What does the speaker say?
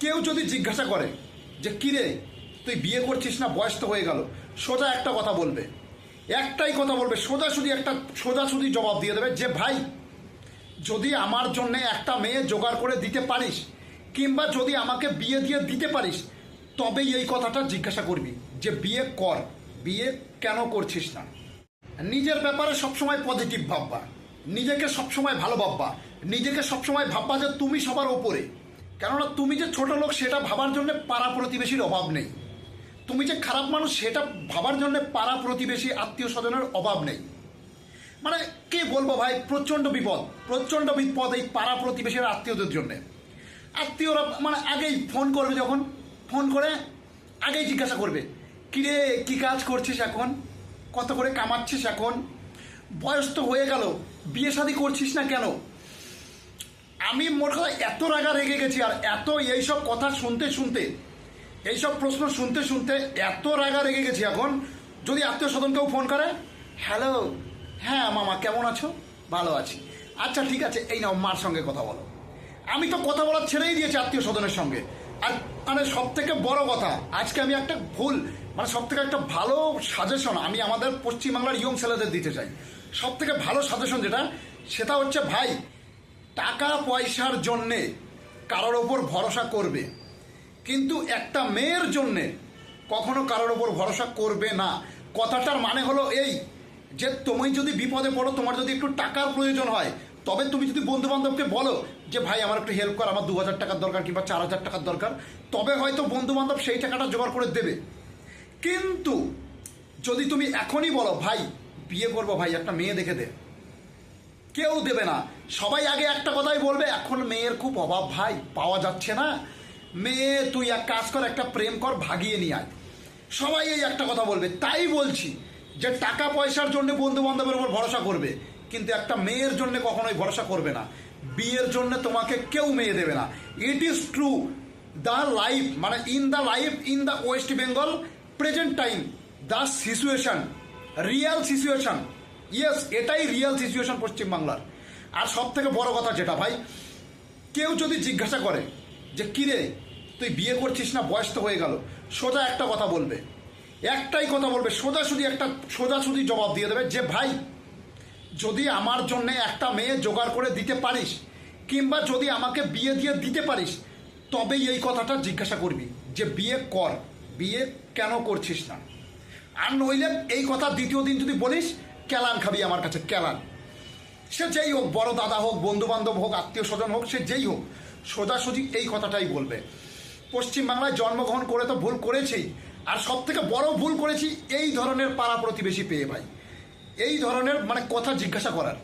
কেউ যদি জিজ্ঞাসা করে যে কিরে তুই বিয়ে করছিস না, বয়স তো হয়ে গেল, সোজা একটা কথা বলবে, একটাই কথা বলবে, সোজাসুজি জবাব দিয়ে দেবে যে ভাই যদি আমার জন্য একটা মেয়ে জোগাড় করে দিতে পারিস কিংবা যদি আমাকে বিয়ে দিয়ে দিতে পারিস তবেই এই কথাটা জিজ্ঞাসা করবি যে বিয়ে কর, বিয়ে কেন করছিস না। নিজের ব্যাপারে সবসময় পজিটিভ ভাববা, নিজেকে সবসময় ভালো ভাববা, নিজেকে সবসময় ভাববা যে তুমি সবার ওপরে। কেননা তুমি যে ছোট লোক সেটা ভাবার জন্য পাড়া প্রতিবেশীর অভাব নেই, তুমি যে খারাপ মানুষ সেটা ভাবার জন্য পাড়া প্রতিবেশী আত্মীয় স্বজনের অভাব নেই। মানে কে বলবো ভাই, প্রচণ্ড বিপদ এই পাড়া প্রতিবেশীর আত্মীয়দের জন্যে। আত্মীয়রা মানে আগেই ফোন করবে, যখন ফোন করে আগেই জিজ্ঞাসা করবে কিরে কী কাজ করছিস এখন, কত করে কামাচ্ছিস এখন, বয়স তো হয়ে গেল, বিয়ে শাদী করছিস না কেন। আমি মোট কথা এত রেগে গেছি, আর এত এইসব কথা শুনতে এইসব প্রশ্ন শুনতে এত রেগে গেছি এখন। যদি আত্মীয় স্বজনকেও ফোন করে, হ্যালো, হ্যাঁ মামা কেমন আছো, ভালো আছি, আচ্ছা ঠিক আছে এই নাও মার সঙ্গে কথা বলো। আমি তো কথা বলা ছেড়েই দিয়েছি আত্মীয় স্বজনের সঙ্গে। আর মানে সব থেকে বড় কথা, আজকে আমি একটা সব থেকে একটা ভালো সাজেশন আমি আমাদের পশ্চিমবাংলার ইয়ং ছেলেদের দিতে চাই। সব থেকে ভালো সাজেশন সেটা হচ্ছে ভাই, টাকা পয়সার জন্যে কারোর ওপর ভরসা করবে, কিন্তু একটা মেয়ের জন্যে কখনো কারোর ওপর ভরসা করবে না। কথাটার মানে হলো এই যে তুমি যদি বিপদে পড়ো, তোমার যদি একটু টাকার প্রয়োজন হয়, তবে তুমি যদি বন্ধু বান্ধবকে বলো যে ভাই আমার একটু হেল্প কর, আমার 2000 টাকার দরকার কিংবা 4000 টাকার দরকার, তবে হয়তো বন্ধু বান্ধব সেই টাকাটা জোগাড় করে দেবে। কিন্তু যদি তুমি এখনই বলো ভাই বিয়ে করবো, ভাই একটা মেয়ে দেখে দে, কেউ দেবে না। সবাই আগে একটা কথাই বলবে, এখন মেয়ের খুব অভাব ভাই, পাওয়া যাচ্ছে না, মেয়ে তুই এক কাজ কর, একটা প্রেম কর, ভাগিয়ে নিয়ে আয়। সবাই এই একটা কথা বলবে। তাই বলছি যে টাকা পয়সার জন্য বন্ধু বান্ধবের উপর ভরসা করবে, কিন্তু একটা মেয়ের জন্য কখনোই ভরসা করবে না। বিয়ের জন্য তোমাকে কেউ মেয়ে দেবে না। It is true, the life মানে in the West Bengal present time, the situation, real situation, yes এটাই রিয়েল সিচুয়েশন পশ্চিমবাংলার। আর সব থেকে বড় কথা যেটা ভাই, কেউ যদি জিজ্ঞাসা করে যে কিরে তুই বিয়ে করছিস না, বয়স তো হয়ে গেল, সোজা একটা কথা বলবে, একটাই কথা বলবে, সোজাসুজি জবাব দিয়ে দেবে যে ভাই যদি আমার জন্য একটা মেয়ে জোগাড় করে দিতে পারিস কিংবা যদি আমাকে বিয়ে দিয়ে দিতে পারিস তবেই এই কথাটা জিজ্ঞাসা করবি যে বিয়ে কর, বিয়ে কেন করছিস না। আর নইলে এই কথা দ্বিতীয় দিন যদি বলিস, ক্যালান খাবি আমার কাছে, ক্যালান। সে যেই হোক, বড় দাদা হোক, বন্ধু বান্ধব হোক, আত্মীয় স্বজন হোক, সে যেই হোক, সোজাসুজি এই কথাটাই বলবে। পশ্চিমবাংলায় জন্মগ্রহণ করে তো ভুল করেছেই, আর সব থেকে বড় ভুল করেছি এই ধরনের পাড়া প্রতিবেশী পেয়ে ভাই, এই ধরনের মানে কথা জিজ্ঞাসা করার।